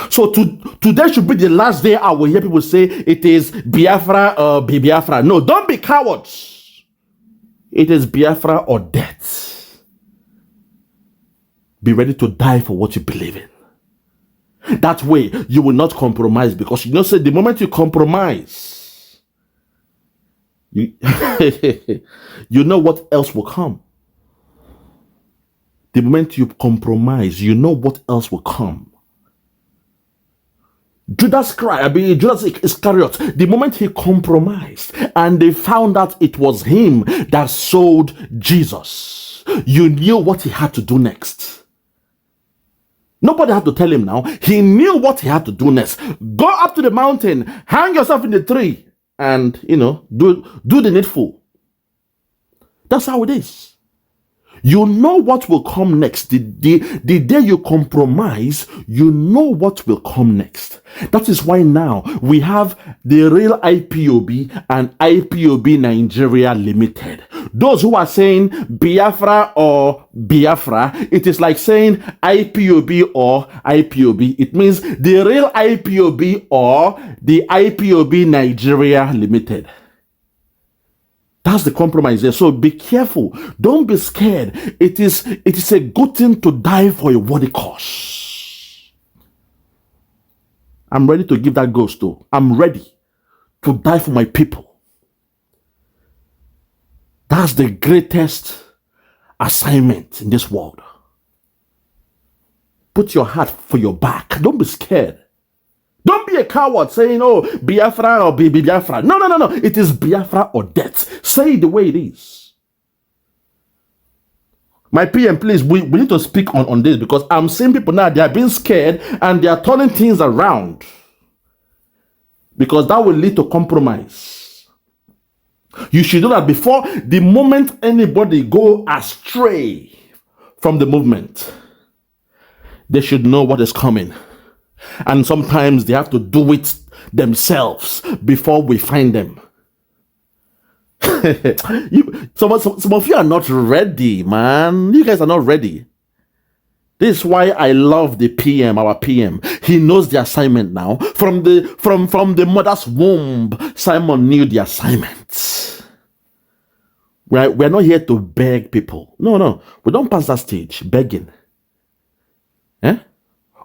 S2: So today should be the last day I will hear people say it is Biafra or Biafra. No, don't be cowards. It is Biafra or death. Be ready to die for what you believe in. That way, you will not compromise, because say the moment you compromise, you know what else will come. The moment you compromise, you know what else will come. Judas Iscariot, the moment he compromised and they found out it was him that sold Jesus, you knew what he had to do next. Nobody had to tell him now. He knew what he had to do next. Go up to the mountain, hang yourself in the tree, and, do the needful. That's how it is. You know what will come next. The day you compromise, you know what will come next. That is why now we have the real IPOB and IPOB Nigeria Limited. Those who are saying Biafra or Biafra, it is like saying IPOB or IPOB. It means the real IPOB or the IPOB Nigeria Limited. That's the compromise there. So be careful. Don't be scared. It is a good thing to die for a worthy cause. I'm ready to give that ghost though. I'm ready to die for my people. That's the greatest assignment in this world. Put your heart for your back. Don't be scared. Don't be a coward saying, oh, Biafra or Biafra. No. It is Biafra or death. Say it the way it is. My PM, please, we need to speak on this because I'm seeing people now, they are being scared and they are turning things around. Because that will lead to compromise. You should know that before the moment anybody go astray from the movement, they should know what is coming. And sometimes they have to do it themselves before we find them. Some of you are not ready, man. You guys are not ready. This is why I love the PM, our PM. He knows the assignment now. From the mother's womb, Simon knew the assignment. We're not here to beg people. No. We don't pass that stage, begging.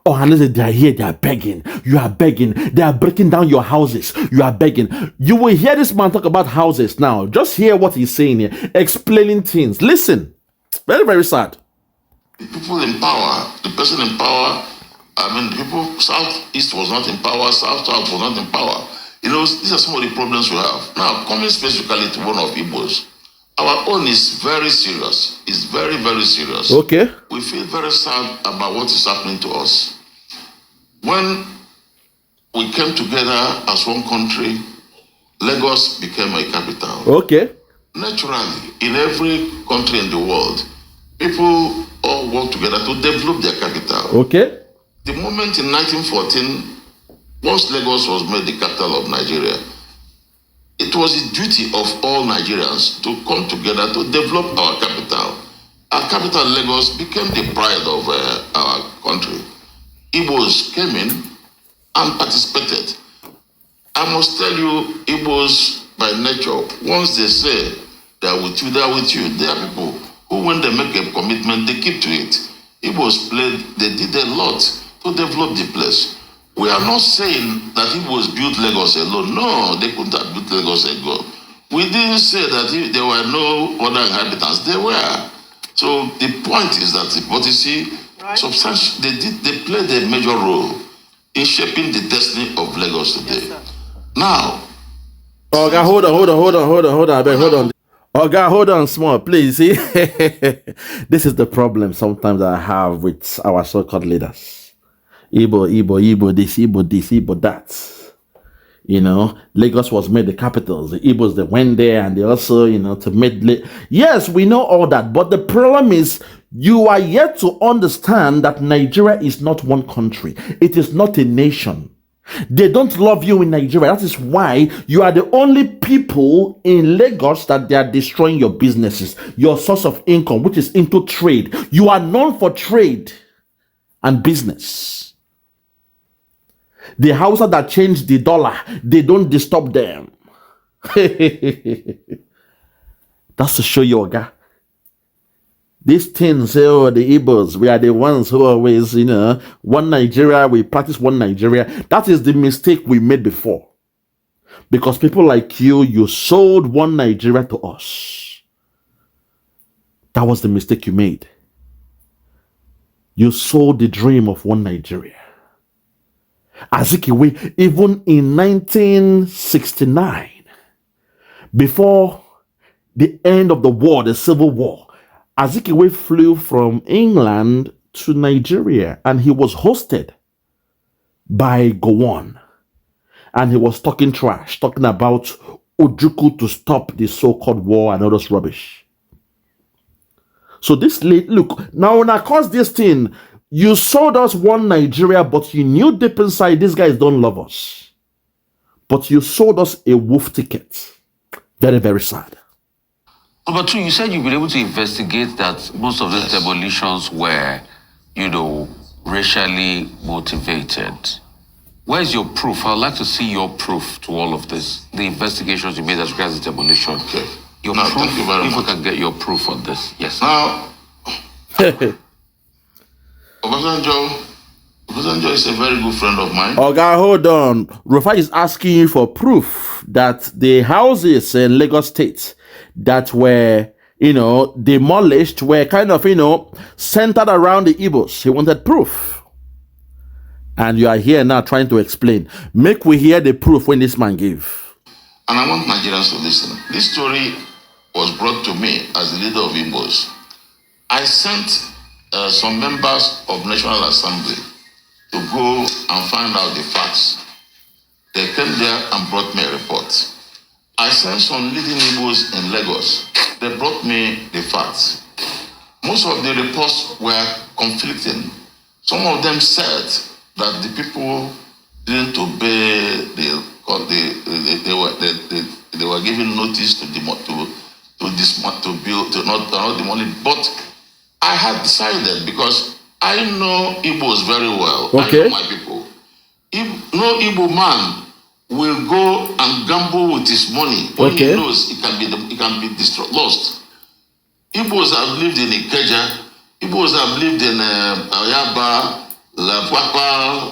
S2: Ohanaeze, they are here, they are begging. You are begging. They are breaking down your houses. You are begging. You will hear this man talk about houses now. Just hear what he's saying here. Explaining things. Listen. Very, very sad.
S5: The people in power, the person in power, people, Southeast was not in power, South was not in power. These are some of the problems we have. Now, coming specifically to one of Igbos, our own is very serious. It's very, very serious.
S2: Okay.
S5: We feel very sad about what is happening to us. When we came together as one country, Lagos became a capital.
S2: Okay.
S5: Naturally, in every country in the world, people all work together to develop their capital.
S2: Okay.
S5: The moment in 1914, once Lagos was made the capital of Nigeria, it was the duty of all Nigerians to come together to develop our capital. Our capital, Lagos, became the pride of our country. Igbos came in and participated. I must tell you, Igbos, by nature, once they say they are with you, they are with you. They are people who, when they make a commitment, they keep to it. Igbos they did a lot to develop the place. We are not saying that Igbos built Lagos alone. No, they couldn't have built Lagos alone. We didn't say that there were no other inhabitants. There were. So the point is that, but you see, they played a major role in shaping the destiny of Lagos today.
S3: Yes,
S5: now,
S2: God, hold on. Oh God, hold on small, please. See, this is the problem sometimes I have with our so-called leaders. Igbo, this, Igbo, that. Lagos was made the capital. The Igbos, they went there and they also, to make... Yes, we know all that. But the problem is, you are yet to understand that Nigeria is not one country. It is not a nation. They don't love you in Nigeria. That is why you are the only people in Lagos that they are destroying your businesses, your source of income, which is into trade. You are known for trade and business. The Hausa that changed the dollar, they don't disturb them. That's to show you, Oga. These things, the Igbos, we are the ones who always, one Nigeria, we practice one Nigeria. That is the mistake we made before. Because people like you sold one Nigeria to us. That was the mistake you made. You sold the dream of one Nigeria. Azikiwe, even in 1969, before the end of the war, the Civil War, Azikiwe flew from England to Nigeria and he was hosted by Gowon. And he was talking trash, talking about Ojukwu to stop the so-called war and all this rubbish. So this, look, now when I caused this thing, you sold us one Nigeria, but you knew deep inside these guys don't love us. But you sold us a wolf ticket. Very, very sad.
S6: Number two, you said you've been able to investigate that most of these demolitions were, racially motivated. Where's your proof? I'd like to see your proof to all of this. The investigations you made as regards the demolition.
S5: Okay.
S6: Your proof,
S5: thank you very
S6: if
S5: much.
S6: we can get your proof on this. Yes.
S5: Now, Obasanjo is a very good friend of mine.
S2: Oga, hold on. Rufa is asking you for proof that the houses in Lagos State that were, demolished were kind of, centered around the Igbos. He wanted proof. And you are here now trying to explain. Make we hear the proof when this man gave.
S5: And I want Nigerians to listen. This story was brought to me as the leader of Igbos. I sent some members of National Assembly to go and find out the facts. They came there and brought me a report. I sent some leading Igbos in Lagos. They brought me the facts. Most of the reports were conflicting. Some of them said that the people didn't obey they were given notice to not demolish. But I had decided, because I know Igbos very well.
S2: Okay.
S5: I know my people. No Igbo man will go and gamble with his money when he knows it can be destroyed, lost. Igbos have lived in Ikeja. Igbos have lived in Oyaba, La Papa,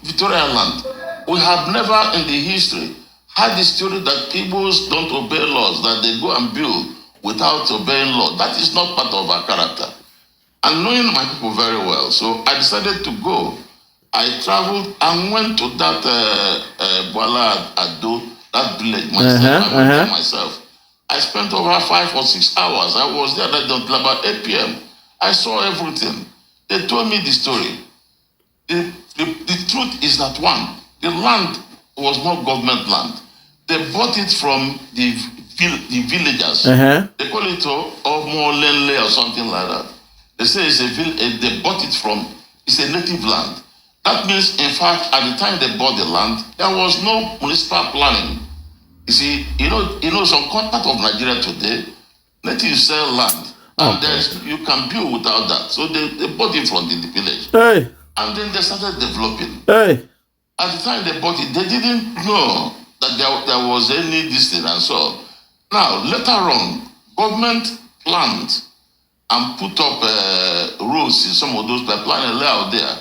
S5: Victoria Land. We have never in the history had the story that Igbos don't obey laws, that they go and build without obeying law. That is not part of our character. And knowing my people very well, so I decided to go. I traveled and went to that Boala Ado, that village myself. I spent over 5 or 6 hours. I was there until about 8 p.m. I saw everything. They told me the story. The truth is that, one, the land was not government land. They bought it from the villagers. They call it Omolenle or something like that. They say it's they bought it from, it's a native land. That means, in fact, at the time they bought the land, there was no municipal planning. You see, some part of Nigeria today, natives sell land, and you can build without that. So they bought it from the village.
S2: Hey.
S5: And then they started developing.
S2: Hey.
S5: At the time they bought it, they didn't know that there was any distance and so on. Now, later on, government planned and put up roads in some of those plan a layout there.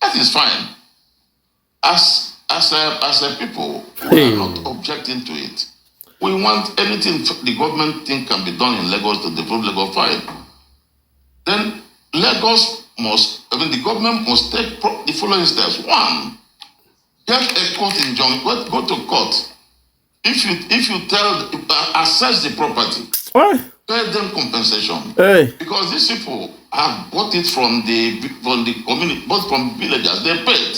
S5: That is fine. As a people, we are not objecting to it. We want anything the government think can be done in Lagos to develop Lagos, fine. Then the government must take the following steps. One, get a court injunction. Go to court. If you assess the property, pay them compensation. Because these people have bought it from the community, bought from villagers. They paid.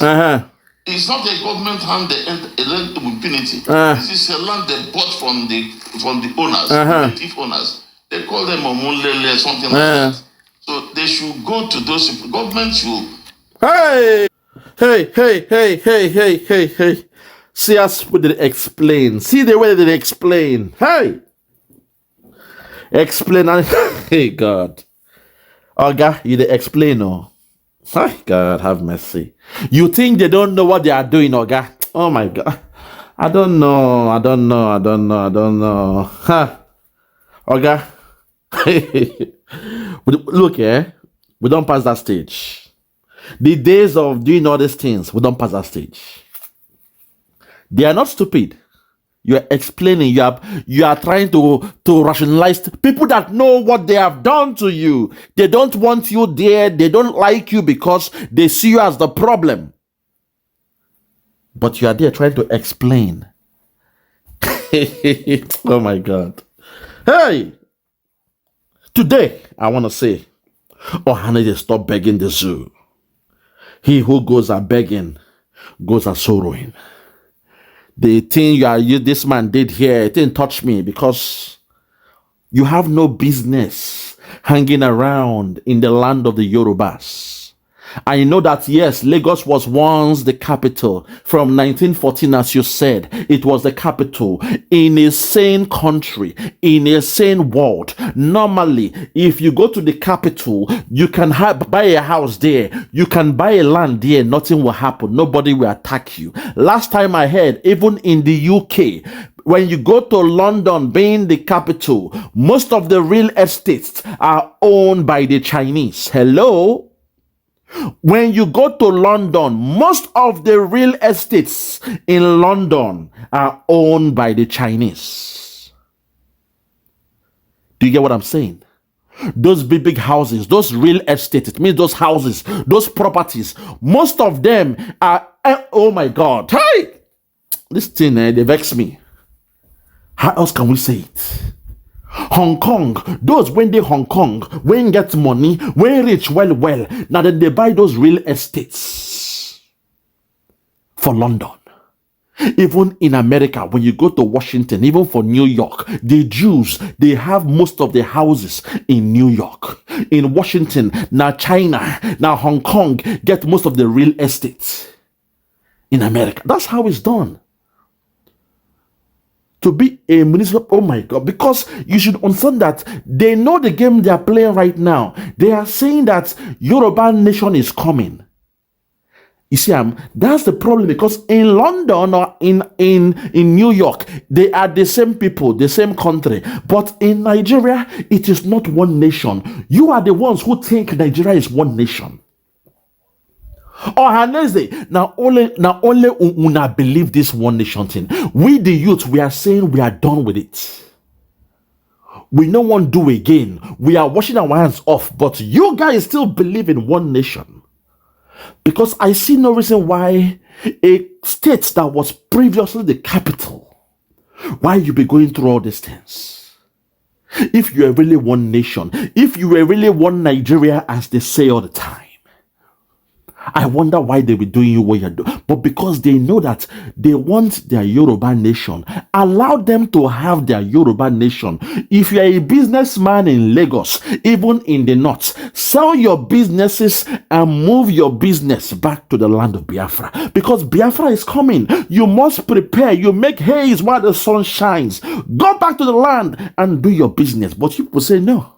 S5: It's not a government hand they lend impunity. This is a land they bought from the owners, native owners. They call them Omulele, something like that. So they should go to those people. Government should.
S2: Hey. See us with the explain. See the way they explain. Hey. Explain. Hey, God. Oga, you the explain, oh. My God, have mercy. You think they don't know what they are doing, Oga? Oh my God. I don't know. Huh. Oga. Look, we don't pass that stage. The days of doing all these things, we don't pass that stage. They are not stupid. You're explaining, you are trying to rationalize people that know what they have done to you. They don't want you there. They don't like you because they see you as the problem. But you are there trying to explain. Oh my God. Hey! Today, I want to say, Ohanaeze, stop begging the zoo. He who goes a begging, goes a sorrowing. The thing this man did here, it didn't touch me because you have no business hanging around in the land of the Yorubas. I know that, yes, Lagos was once the capital. From 1914, as you said, it was the capital. In a sane country, in a sane world, normally, if you go to the capital, you can buy a house there. You can buy a land there. Nothing will happen. Nobody will attack you. Last time I heard, even in the UK, when you go to London, being the capital, most of the real estates are owned by the Chinese. Hello? When you go to London, most of the real estates in London are owned by the Chinese. Do you get what I'm saying? Those big houses, those real estates, it means those houses, those properties, most of them are, oh my God, hey! This thing, they vex me. How else can we say it? Hong Kong, those when they Hong Kong, when get money, when rich, well, now then they buy those real estates for London. Even in America, when you go to Washington, even for New York, the Jews, they have most of the houses in New York. In Washington, now China, now Hong Kong get most of the real estates in America. That's how it's done. To be a minister, oh my God, because you should understand that they know the game they are playing right now. They are saying that Yoruba nation is coming. You see, that's the problem, because in London or in New York, they are the same people, the same country. But in Nigeria, it is not one nation. You are the ones who think Nigeria is one nation. Ohanaeze, now only una believe this one nation thing. We the youth, we are saying we are done with it. We no one do again. We are washing our hands off, but you guys still believe in one nation. Because I see no reason why a state that was previously the capital, why you be going through all these things. If you are really one nation, if you were really one Nigeria, as they say all the time, I wonder why they be doing you what you're doing. But because they know that they want their Yoruba nation, allow them to have their Yoruba nation. If you're a businessman in Lagos, even in the north, sell your businesses and move your business back to the land of Biafra. Because Biafra is coming. You must prepare. You make haze while the sun shines. Go back to the land and do your business. But people say no.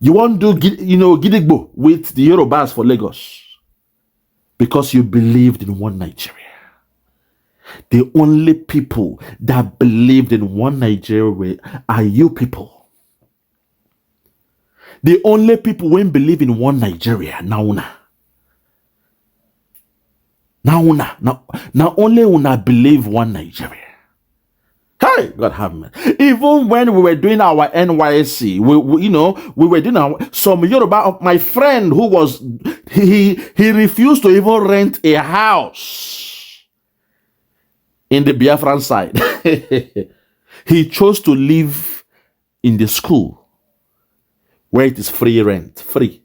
S2: You won't do, Gidigbo with the Yorubas for Lagos because you believed in one Nigeria. The only people that believed in one Nigeria are you people. The only people who believe in one Nigeria, now only una believe one Nigeria. Hey, God have me. Even when we were doing our NYSC, we were doing some Yoruba. My friend who was, he refused to even rent a house in the Biafran side. He chose to live in the school where it is free rent, free.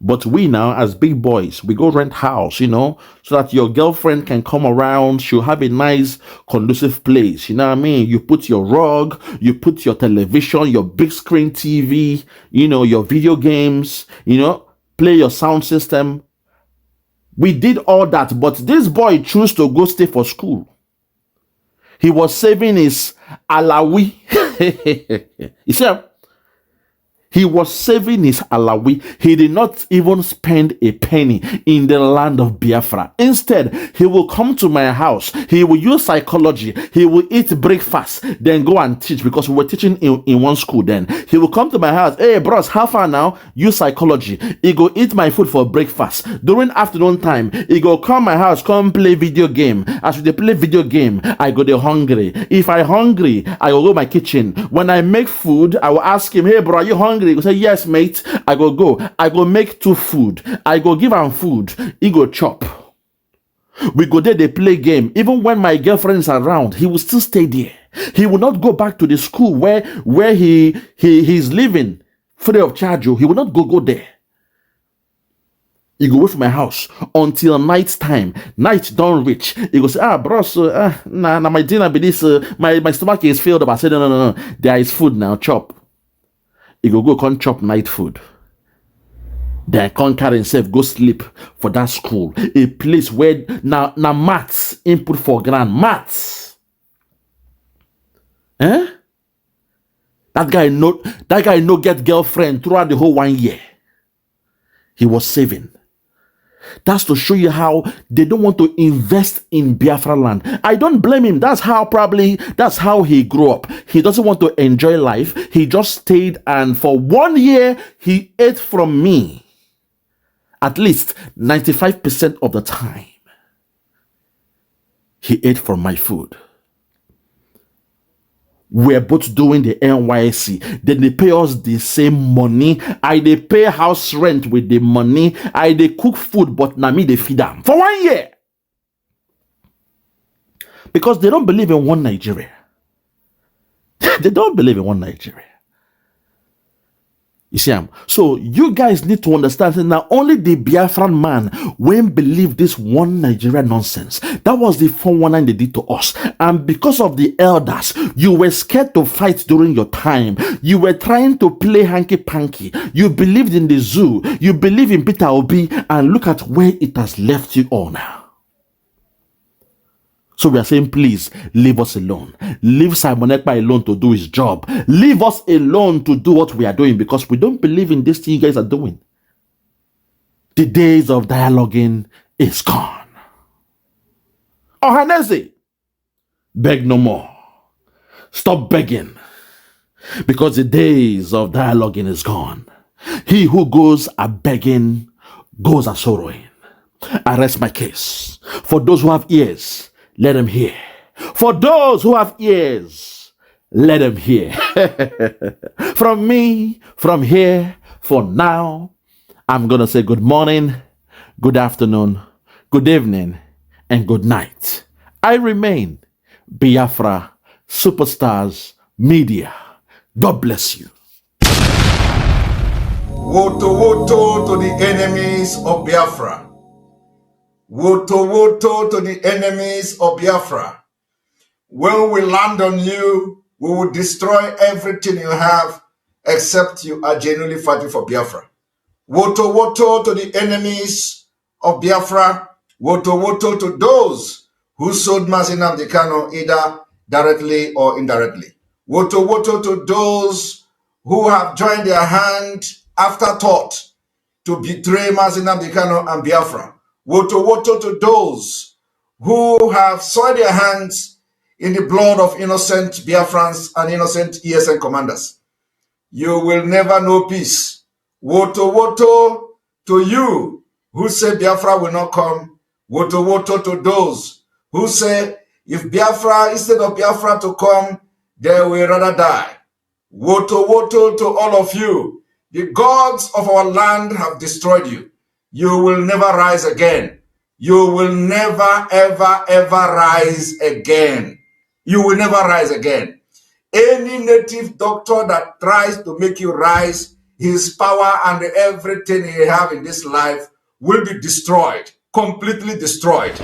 S2: But we now, as big boys, we go rent house, so that your girlfriend can come around. She'll have a nice, conducive place. You know what I mean? You put your rug, you put your television, your big screen TV, your video games, play your sound system. We did all that, but this boy chose to go stay for school. He was saving his alawi. You see, He was saving his alawi. He did not even spend a penny in the land of Biafra. Instead, he will come to my house. He will use psychology. He will eat breakfast, then go and teach, because we were teaching in one school then. He will come to my house. Hey, bros, how far now? Use psychology. He go eat my food for breakfast. During afternoon time, he go come my house, come play video game. As they play video game, I go there hungry. If I hungry, I will go my kitchen. When I make food, I will ask him, hey, bro, are you hungry? He go say, yes, mate. I go. I go make 2 food. I go give him food. He go chop. We go there, they play game. Even when my girlfriend is around, he will still stay there. He will not go back to the school where he's living free of charge. He will not go there. He go away from my house until night time. Night don't reach. He go say, bros, nah, my dinner be this. My stomach is filled up. I said, no. There is food now. Chop. He go come chop night food. Then come carry himself, go sleep for that school. A place where now maths input for grand maths. That guy no get girlfriend throughout the whole 1 year. He was saving. That's to show you how they don't want to invest in Biafra land. I don't blame him. That's how he grew up. He doesn't want to enjoy life. He just stayed, and for 1 year, he ate from me. At least 95% of the time, he ate from my food. We're both doing the NYC. Then they pay us the same money. They pay house rent with the money. They cook food, but now me they feed them for 1 year. Because they don't believe in one Nigeria. They don't believe in one Nigeria. You see, so you guys need to understand that not only the Biafran man when believe this one Nigeria nonsense. That was the 419 they did to us. And because of the elders, you were scared to fight during your time. You were trying to play hanky-panky. You believed in the zoo. You believe in Peter Obi. And look at where it has left you all now. So we are saying, please, leave us alone. Leave Simon Ekpa alone to do his job. Leave us alone to do what we are doing, because we don't believe in this thing you guys are doing. The days of dialoguing is gone. Ohanaeze, beg no more. Stop begging, because the days of dialoguing is gone. He who goes a begging goes a sorrowing. I rest my case. For those who have ears, let them hear. For those who have ears, let them hear. From me, from here, for now, I'm going to say good morning, good afternoon, good evening, and good night. I remain Biafra Superstars Media. God bless you.
S7: Woto woto to the enemies of Biafra. Woto woto to the enemies of Biafra. When we land on you, we will destroy everything you have except you are genuinely fighting for Biafra. Woto woto to the enemies of Biafra. Woto woto to those who sold Mazi Nnamdi Kanu either directly or indirectly. Woto woto to those who have joined their hand after thought to betray Mazi Nnamdi Kanu and Biafra. Woto woto to those who have soiled their hands in the blood of innocent Biafrans and innocent ESN commanders. You will never know peace. Woto woto to you who say Biafra will not come. Woto woto to those who say if Biafra, instead of Biafra to come, they will rather die. Woto woto to all of you. The gods of our land have destroyed you. You will never rise again. You will never, ever, ever rise again. You will never rise again. Any native doctor that tries to make you rise, his power and everything he have in this life will be destroyed, completely destroyed.